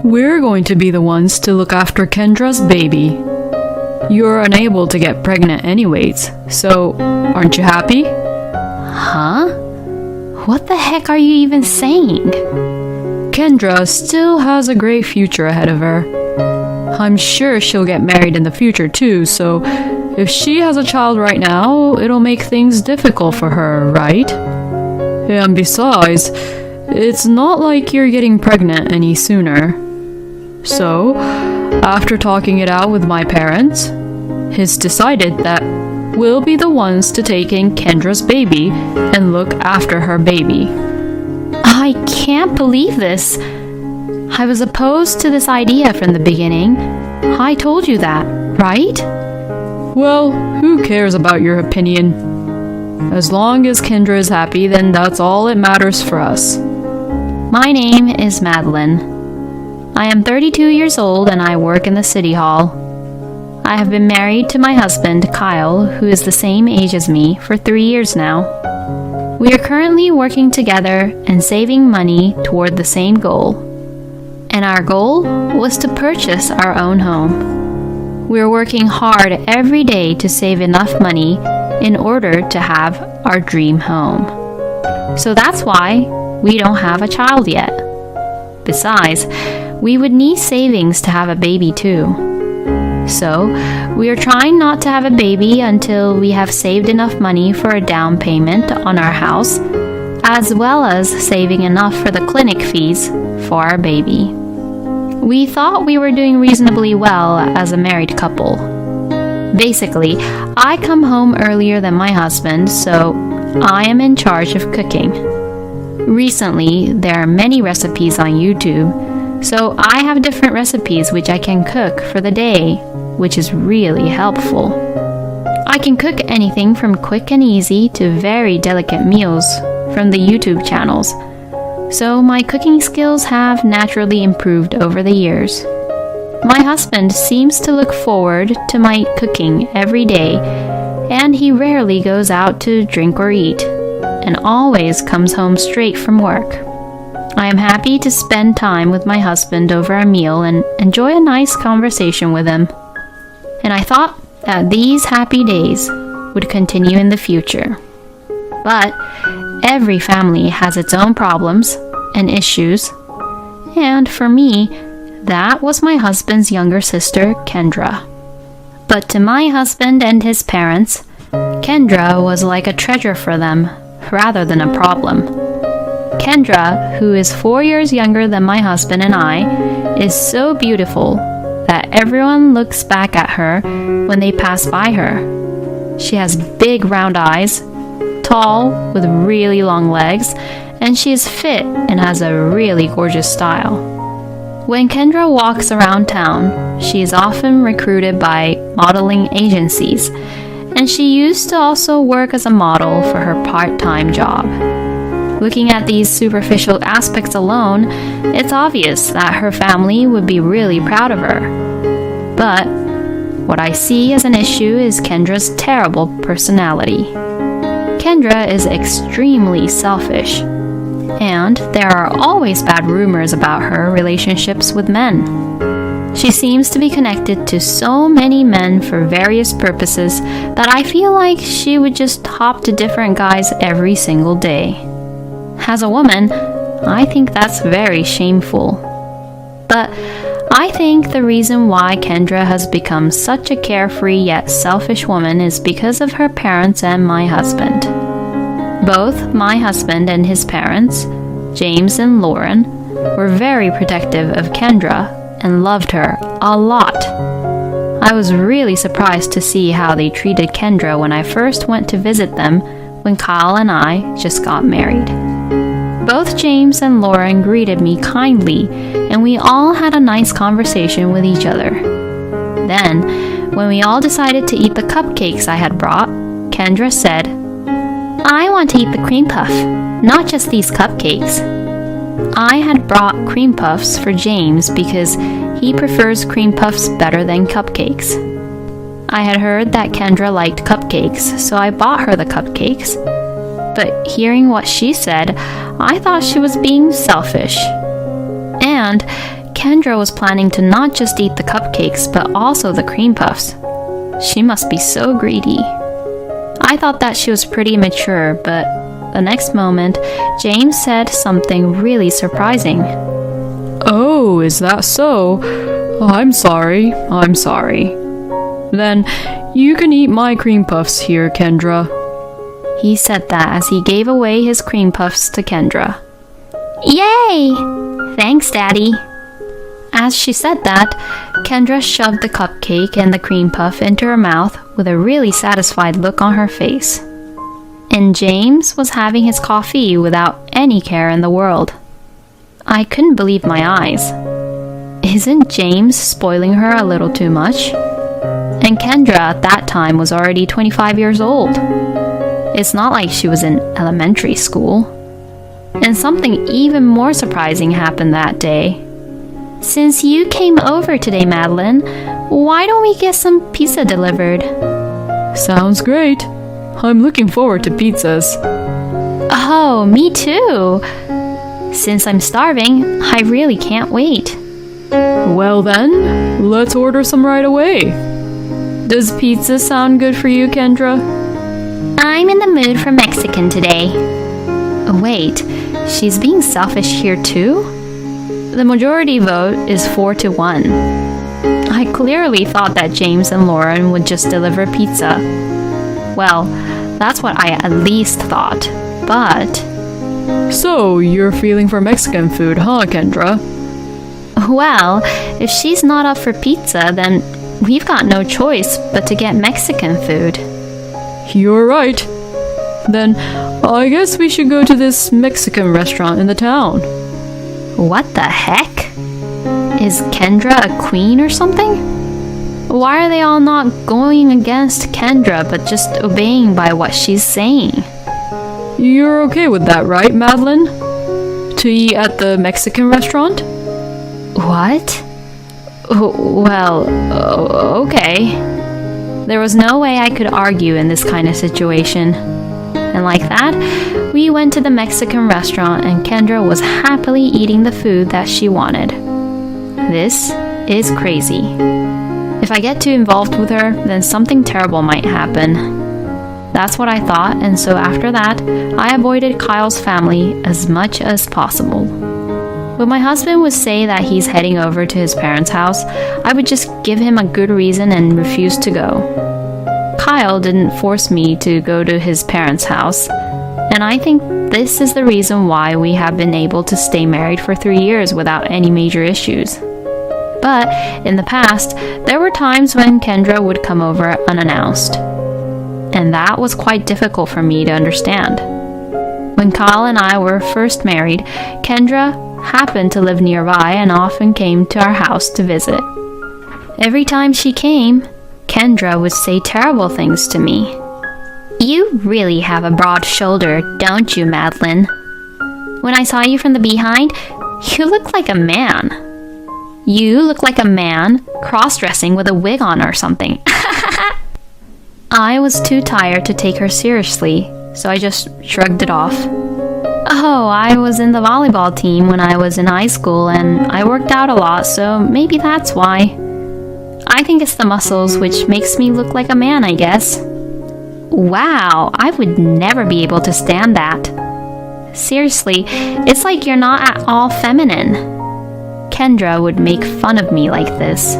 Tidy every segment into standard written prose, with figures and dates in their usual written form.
We're going to be the ones to look after Kendra's baby. You're unable to get pregnant anyways, so aren't you happy? Huh? What the heck are you even saying? Kendra still has a great future ahead of her. I'm sure she'll get married in the future too, so if she has a child right now, it'll make things difficult for her, right? And besides, it's not like you're getting pregnant any sooner. So, after talking it out with my parents, it's decided that we'll be the ones to take in Kendra's baby and look after her baby. I can't believe this. I was opposed to this idea from the beginning. I told you that, right? Well, who cares about your opinion? As long as Kendra is happy, then that's all that matters for us. My name is Madeline. I am 32 years old and I work in the city hall. I have been married to my husband, Kyle, who is the same age as me, for 3 years now. We are currently working together and saving money toward the same goal. And our goal was to purchase our own home. We are working hard every day to save enough money in order to have our dream home. So that's why we don't have a child yet. Besides, we would need savings to have a baby too. So, we are trying not to have a baby until we have saved enough money for a down payment on our house, as well as saving enough for the clinic fees for our baby. We thought we were doing reasonably well as a married couple. Basically, I come home earlier than my husband, so I am in charge of cooking. Recently, there are many recipes on YouTube, so I have different recipes which I can cook for the day, which is really helpful. I can cook anything from quick and easy to very delicate meals from the YouTube channels, so my cooking skills have naturally improved over the years. My husband seems to look forward to my cooking every day, and he rarely goes out to drink or eat, and always comes home straight from work. I am happy to spend time with my husband over a meal and enjoy a nice conversation with him. And I thought that these happy days would continue in the future. But every family has its own problems and issues, and for me, that was my husband's younger sister, Kendra. But to my husband and his parents, Kendra was like a treasure for them, rather than a problem. Kendra, who is 4 years younger than my husband and I, is so beautiful that everyone looks back at her when they pass by her. She has big round eyes, tall with really long legs, and she is fit and has a really gorgeous style. When Kendra walks around town, she is often recruited by modeling agencies, and she used to also work as a model for her part-time job. Looking at these superficial aspects alone, it's obvious that her family would be really proud of her. But what I see as an issue is Kendra's terrible personality. Kendra is extremely selfish, and there are always bad rumors about her relationships with men. She seems to be connected to so many men for various purposes that I feel like she would just hop to different guys every single day. As a woman, I think that's very shameful. But I think the reason why Kendra has become such a carefree yet selfish woman is because of her parents and my husband. Both my husband and his parents, James and Lauren, were very protective of Kendra and loved her a lot. I was really surprised to see how they treated Kendra when I first went to visit them when Kyle and I just got married. Both James and Lauren greeted me kindly, and we all had a nice conversation with each other. Then, when we all decided to eat the cupcakes I had brought, Kendra said, "I want to eat the cream puff, not just these cupcakes." I had brought cream puffs for James because he prefers cream puffs better than cupcakes. I had heard that Kendra liked cupcakes, so I bought her the cupcakes. But hearing what she said, I thought she was being selfish. And Kendra was planning to not just eat the cupcakes, but also the cream puffs. She must be so greedy. I thought that she was pretty mature, but the next moment, James said something really surprising. Oh, is that so? I'm sorry. Then you can eat my cream puffs here, Kendra. He said that as he gave away his cream puffs to Kendra. Yay! Thanks, Daddy. As she said that, Kendra shoved the cupcake and the cream puff into her mouth with a really satisfied look on her face. And James was having his coffee without any care in the world. I couldn't believe my eyes. Isn't James spoiling her a little too much? And Kendra at that time was already 25 years old. It's not like she was in elementary school. And something even more surprising happened that day. Since you came over today, Madeline, why don't we get some pizza delivered? Sounds great. I'm looking forward to pizzas. Oh, me too. Since I'm starving, I really can't wait. Well then, let's order some right away. Does pizza sound good for you, Kendra? I'm in the mood for Mexican today. Wait, she's being selfish here too? The majority vote is 4-1. I clearly thought that James and Lauren would just deliver pizza. Well, that's what I at least thought, but... So, you're feeling for Mexican food, huh, Kendra? Well, if she's not up for pizza, then we've got no choice but to get Mexican food. You're right. Then, I guess we should go to this Mexican restaurant in the town. What the heck? Is Kendra a queen or something? Why are they all not going against Kendra but just obeying by what she's saying? You're okay with that, right, Madeline? To eat at the Mexican restaurant? What? Well, okay. There was no way I could argue in this kind of situation. And like that, we went to the Mexican restaurant and Kendra was happily eating the food that she wanted. This is crazy. If I get too involved with her, then something terrible might happen. That's what I thought, and so after that, I avoided Kyle's family as much as possible. When my husband would say that he's heading over to his parents' house, I would just give him a good reason and refuse to go. Kyle didn't force me to go to his parents' house, and I think this is the reason why we have been able to stay married for 3 years without any major issues. But in the past, there were times when Kendra would come over unannounced. And that was quite difficult for me to understand. When Kyle and I were first married, Kendra happened to live nearby and often came to our house to visit. Every time she came, Kendra would say terrible things to me. You really have a broad shoulder, don't you, Madeline? When I saw you from the behind, you look like a man. You look like a man cross-dressing with a wig on or something. I was too tired to take her seriously, so I just shrugged it off. Oh, I was in the volleyball team when I was in high school and I worked out a lot, so maybe that's why. I think it's the muscles which makes me look like a man, I guess. Wow, I would never be able to stand that. Seriously, it's like you're not at all feminine. Kendra would make fun of me like this.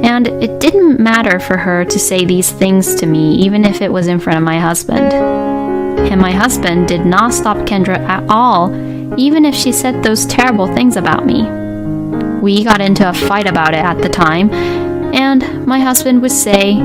And it didn't matter for her to say these things to me, even if it was in front of my husband. And my husband did not stop Kendra at all, even if she said those terrible things about me. We got into a fight about it at the time, and my husband would say,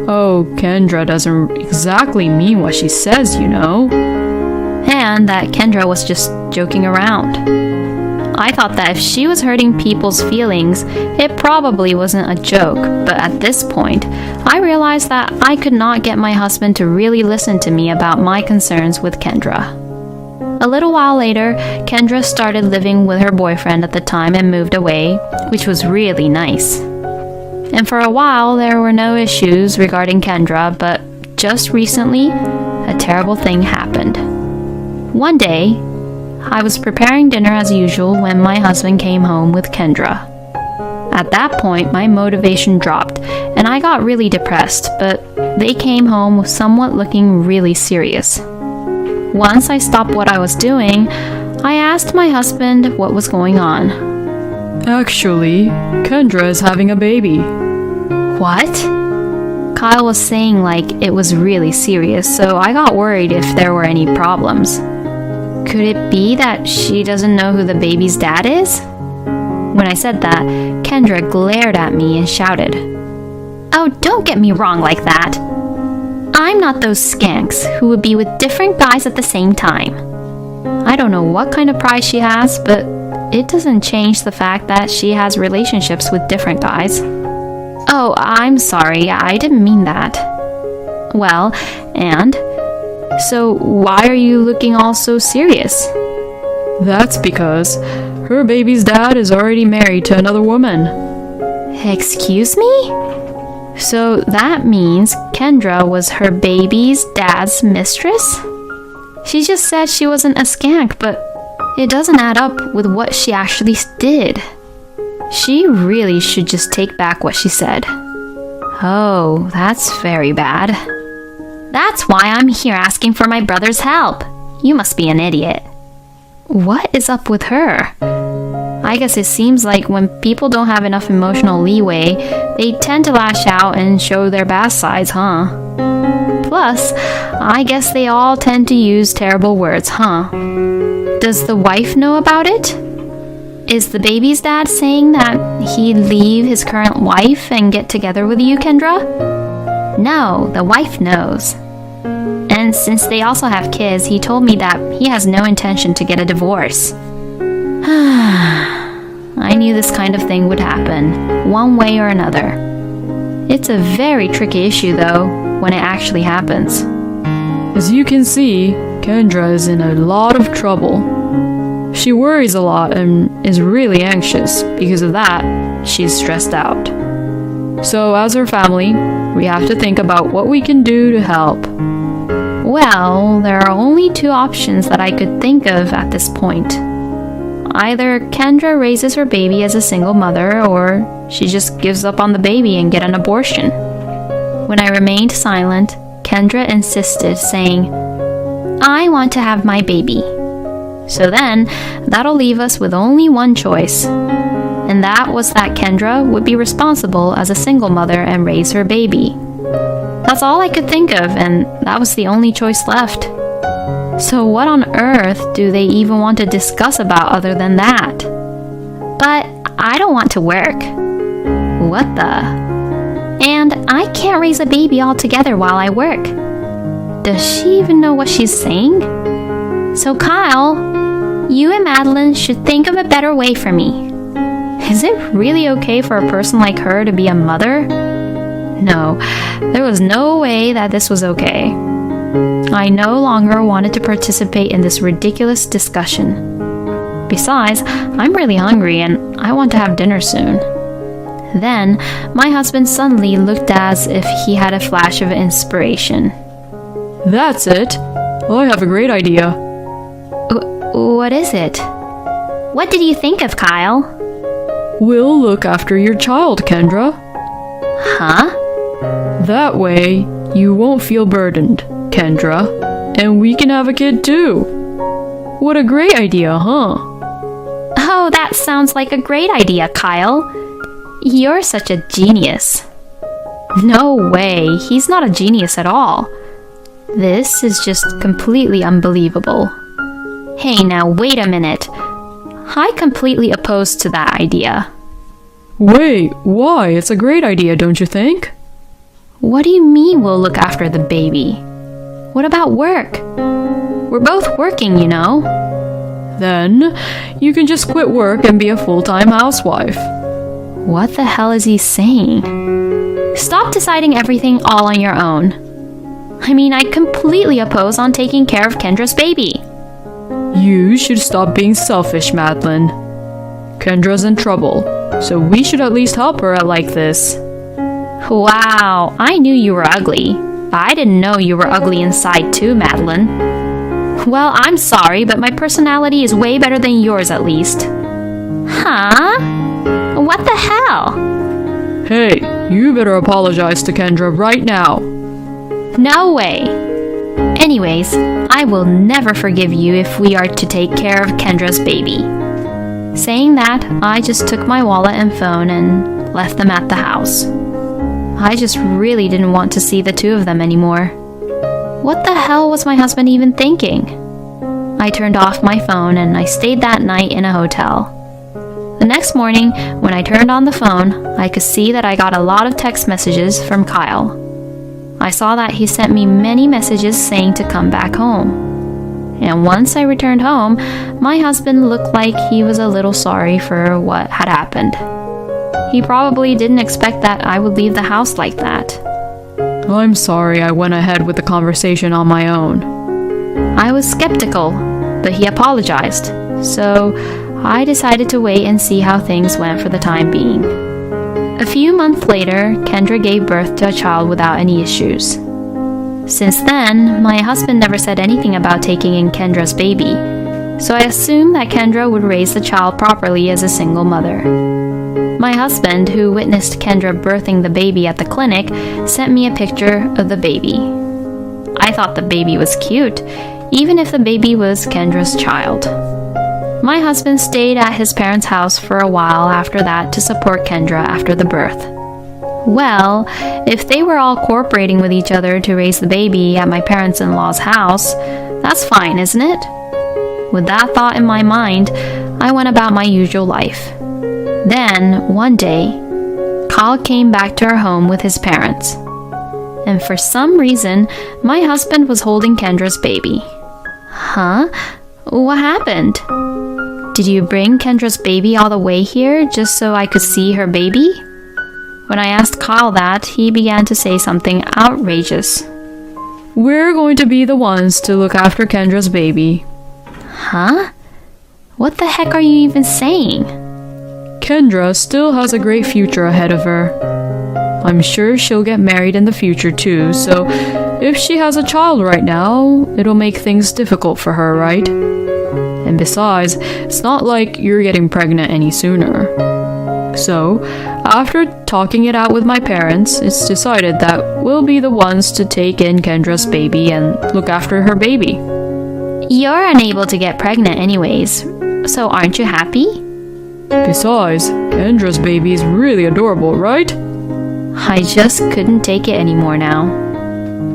"Oh, Kendra doesn't exactly mean what she says, you know." And that Kendra was just joking around. I thought that if she was hurting people's feelings, it probably wasn't a joke, but at this point, I realized that I could not get my husband to really listen to me about my concerns with Kendra. A little while later, Kendra started living with her boyfriend at the time and moved away, which was really nice. And for a while, there were no issues regarding Kendra, but just recently, a terrible thing happened. One day, I was preparing dinner as usual when my husband came home with Kendra. At that point, my motivation dropped, and I got really depressed, but they came home somewhat looking really serious. Once I stopped what I was doing, I asked my husband what was going on. Actually, Kendra is having a baby. What? Kyle was saying like it was really serious, so I got worried if there were any problems. Could it be that she doesn't know who the baby's dad is? When I said that, Kendra glared at me and shouted, "Oh, don't get me wrong like that. I'm not those skanks who would be with different guys at the same time." I don't know what kind of pride she has, but it doesn't change the fact that she has relationships with different guys. Oh, I'm sorry, I didn't mean that. Well, and? So why are you looking all so serious? That's because her baby's dad is already married to another woman. Excuse me? So that means Kendra was her baby's dad's mistress? She just said she wasn't a skank, but it doesn't add up with what she actually did. She really should just take back what she said. Oh, that's very bad. That's why I'm here asking for my brother's help. You must be an idiot. What is up with her? I guess it seems like when people don't have enough emotional leeway, they tend to lash out and show their bad sides, huh? Plus, I guess they all tend to use terrible words, huh? Does the wife know about it? Is the baby's dad saying that he'd leave his current wife and get together with you, Kendra? No, the wife knows. And since they also have kids, he told me that he has no intention to get a divorce. I knew this kind of thing would happen, one way or another. It's a very tricky issue, though, when it actually happens. As you can see, Kendra is in a lot of trouble. She worries a lot and is really anxious. Because of that, she's stressed out. So as her family, we have to think about what we can do to help. Well, there are only two options that I could think of at this point. Either Kendra raises her baby as a single mother, or she just gives up on the baby and get an abortion. When I remained silent, Kendra insisted, saying, "I want to have my baby." So then, that'll leave us with only one choice. And that was that Kendra would be responsible as a single mother and raise her baby. That's all I could think of, and that was the only choice left. So what on earth do they even want to discuss about other than that? But I don't want to work. What the? And I can't raise a baby altogether while I work. Does she even know what she's saying? So Kyle, you and Madeline should think of a better way for me. Is it really okay for a person like her to be a mother? No, there was no way that this was okay. I no longer wanted to participate in this ridiculous discussion. Besides, I'm really hungry and I want to have dinner soon. Then, my husband suddenly looked as if he had a flash of inspiration. That's it. I have a great idea. What is it? What did you think of, Kyle? We'll look after your child, Kendra. Huh? That way, you won't feel burdened, Kendra. And we can have a kid too. What a great idea, huh? Oh, that sounds like a great idea, Kyle. You're such a genius. No way, he's not a genius at all. This is just completely unbelievable. Hey, now wait a minute. I completely oppose to that idea. Wait, why? It's a great idea, don't you think? What do you mean we'll look after the baby? What about work? We're both working, you know. Then, you can just quit work and be a full-time housewife. What the hell is he saying? Stop deciding everything all on your own. I mean, I completely oppose on taking care of Kendra's baby. You should stop being selfish, Madeline. Kendra's in trouble, so we should at least help her out like this. Wow, I knew you were ugly, but I didn't know you were ugly inside too, Madeline. Well, I'm sorry, but my personality is way better than yours at least. Huh? What the hell? Hey, you better apologize to Kendra right now. No way. Anyways, I will never forgive you if we are to take care of Kendra's baby. Saying that, I just took my wallet and phone and left them at the house. I just really didn't want to see the two of them anymore. What the hell was my husband even thinking? I turned off my phone and I stayed that night in a hotel. The next morning, when I turned on the phone, I could see that I got a lot of text messages from Kyle. I saw that he sent me many messages saying to come back home. And once I returned home, my husband looked like he was a little sorry for what had happened. He probably didn't expect that I would leave the house like that. I'm sorry I went ahead with the conversation on my own. I was skeptical, but he apologized, so I decided to wait and see how things went for the time being. A few months later, Kendra gave birth to a child without any issues. Since then, my husband never said anything about taking in Kendra's baby, so I assumed that Kendra would raise the child properly as a single mother. My husband, who witnessed Kendra birthing the baby at the clinic, sent me a picture of the baby. I thought the baby was cute, even if the baby was Kendra's child. My husband stayed at his parents' house for a while after that to support Kendra after the birth. Well, if they were all cooperating with each other to raise the baby at my parents-in-law's house, that's fine, isn't it? With that thought in my mind, I went about my usual life. Then, one day, Kyle came back to our home with his parents. And for some reason, my husband was holding Kendra's baby. Huh? What happened? Did you bring Kendra's baby all the way here just so I could see her baby? When I asked Kyle that, he began to say something outrageous. We're going to be the ones to look after Kendra's baby. Huh? What the heck are you even saying? Kendra still has a great future ahead of her. I'm sure she'll get married in the future too, so if she has a child right now, it'll make things difficult for her, right? And besides, it's not like you're getting pregnant any sooner. So, after talking it out with my parents, it's decided that we'll be the ones to take in Kendra's baby and look after her baby. You're unable to get pregnant anyways, so aren't you happy? Besides, Kendra's baby is really adorable, right? I just couldn't take it anymore now.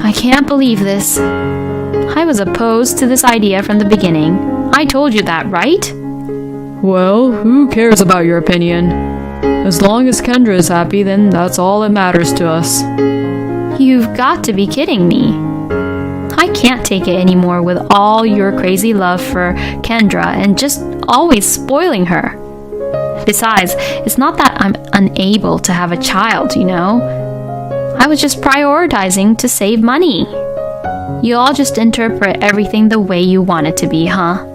I can't believe this. I was opposed to this idea from the beginning. I told you that, right? Well, who cares about your opinion? As long as Kendra is happy, then that's all that matters to us. You've got to be kidding me. I can't take it anymore with all your crazy love for Kendra and just always spoiling her. Besides, it's not that I'm unable to have a child, you know? I was just prioritizing to save money. You all just interpret everything the way you want it to be, huh?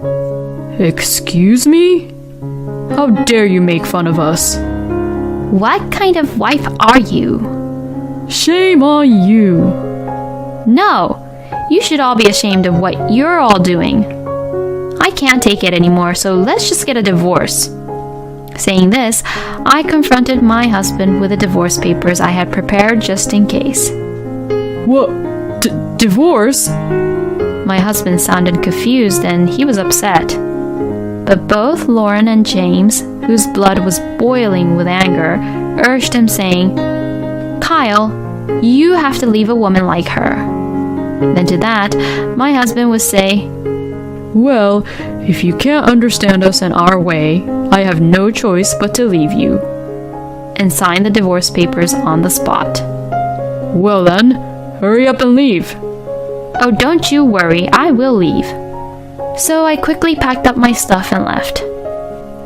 Excuse me? How dare you make fun of us? What kind of wife are you? Shame on you. No, you should all be ashamed of what you're all doing. I can't take it anymore, so let's just get a divorce. Saying this, I confronted my husband with the divorce papers I had prepared just in case. What? Divorce? My husband sounded confused and he was upset. But both Lauren and James, whose blood was boiling with anger, urged him, saying, Kyle, you have to leave a woman like her. Then to that, my husband would say, Well, if you can't understand us and our way, I have no choice but to leave you. And sign the divorce papers on the spot. Well then, hurry up and leave. Oh, don't you worry, I will leave. So I quickly packed up my stuff and left.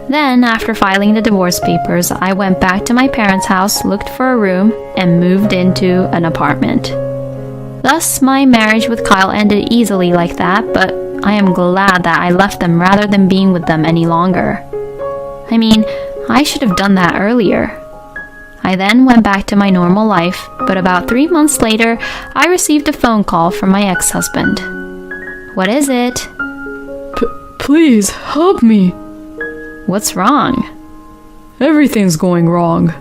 Then, after filing the divorce papers, I went back to my parents' house, looked for a room, and moved into an apartment. Thus, my marriage with Kyle ended easily like that, but I am glad that I left them rather than being with them any longer. I mean, I should have done that earlier. I then went back to my normal life, but about 3 months later, I received a phone call from my ex-husband. What is it? Please, help me. What's wrong? Everything's going wrong.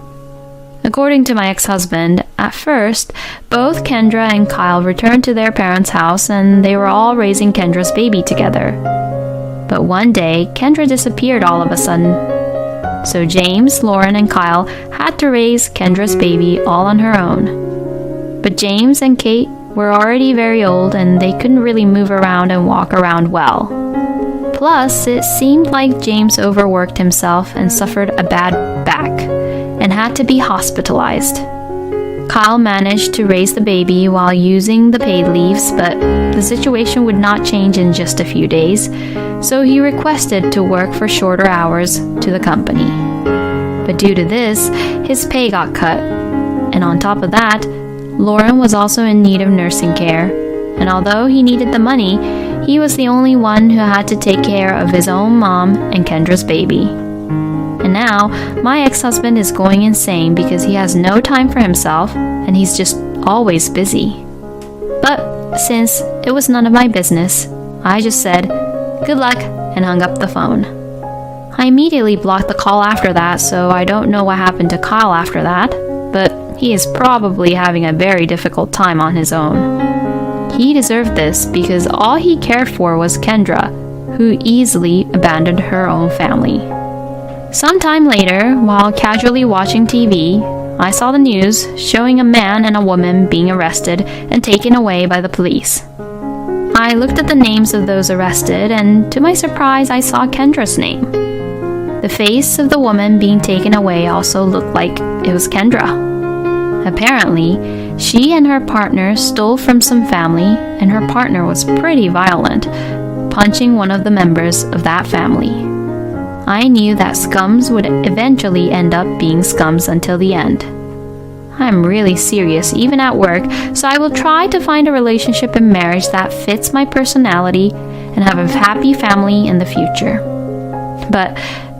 According to my ex-husband, at first, both Kendra and Kyle returned to their parents' house and they were all raising Kendra's baby together. But one day, Kendra disappeared all of a sudden. So James, Lauren, and Kyle had to raise Kendra's baby all on her own. But James and Kate were already very old and they couldn't really move around and walk around well. Plus, it seemed like James overworked himself and suffered a bad back and had to be hospitalized. Kyle managed to raise the baby while using the paid leaves, but the situation would not change in just a few days, so he requested to work for shorter hours to the company. But due to this, his pay got cut, and on top of that, Lauren was also in need of nursing care, and although he needed the money, he was the only one who had to take care of his own mom and Kendra's baby. And now, my ex-husband is going insane because he has no time for himself and he's just always busy. But since it was none of my business, I just said, "Good luck," and hung up the phone. I immediately blocked the call after that, so I don't know what happened to Kyle after that, but he is probably having a very difficult time on his own. He deserved this because all he cared for was Kendra, who easily abandoned her own family. Sometime later, while casually watching TV, I saw the news showing a man and a woman being arrested and taken away by the police. I looked at the names of those arrested, and to my surprise, I saw Kendra's name. The face of the woman being taken away also looked like it was Kendra. Apparently, she and her partner stole from some family, and her partner was pretty violent, punching one of the members of that family. I knew that scums would eventually end up being scums until the end. I'm really serious, even at work, so I will try to find a relationship and marriage that fits my personality and have a happy family in the future. But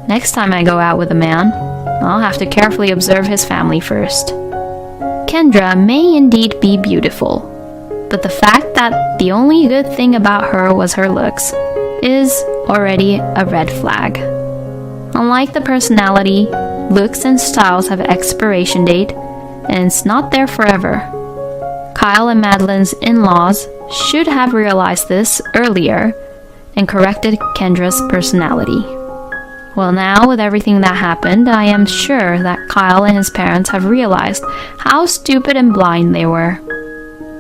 next time I go out with a man, I'll have to carefully observe his family first. Kendra may indeed be beautiful, but the fact that the only good thing about her was her looks is already a red flag. Unlike the personality, looks and styles have an expiration date, and it's not there forever. Kyle and Madeline's in-laws should have realized this earlier and corrected Kendra's personality. Well, now with everything that happened, I am sure that Kyle and his parents have realized how stupid and blind they were.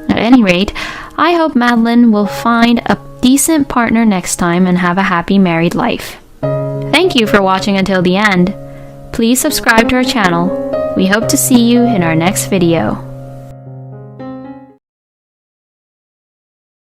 At any rate, I hope Madeline will find a decent partner next time and have a happy married life. Thank you for watching until the end. Please subscribe to our channel. We hope to see you in our next video.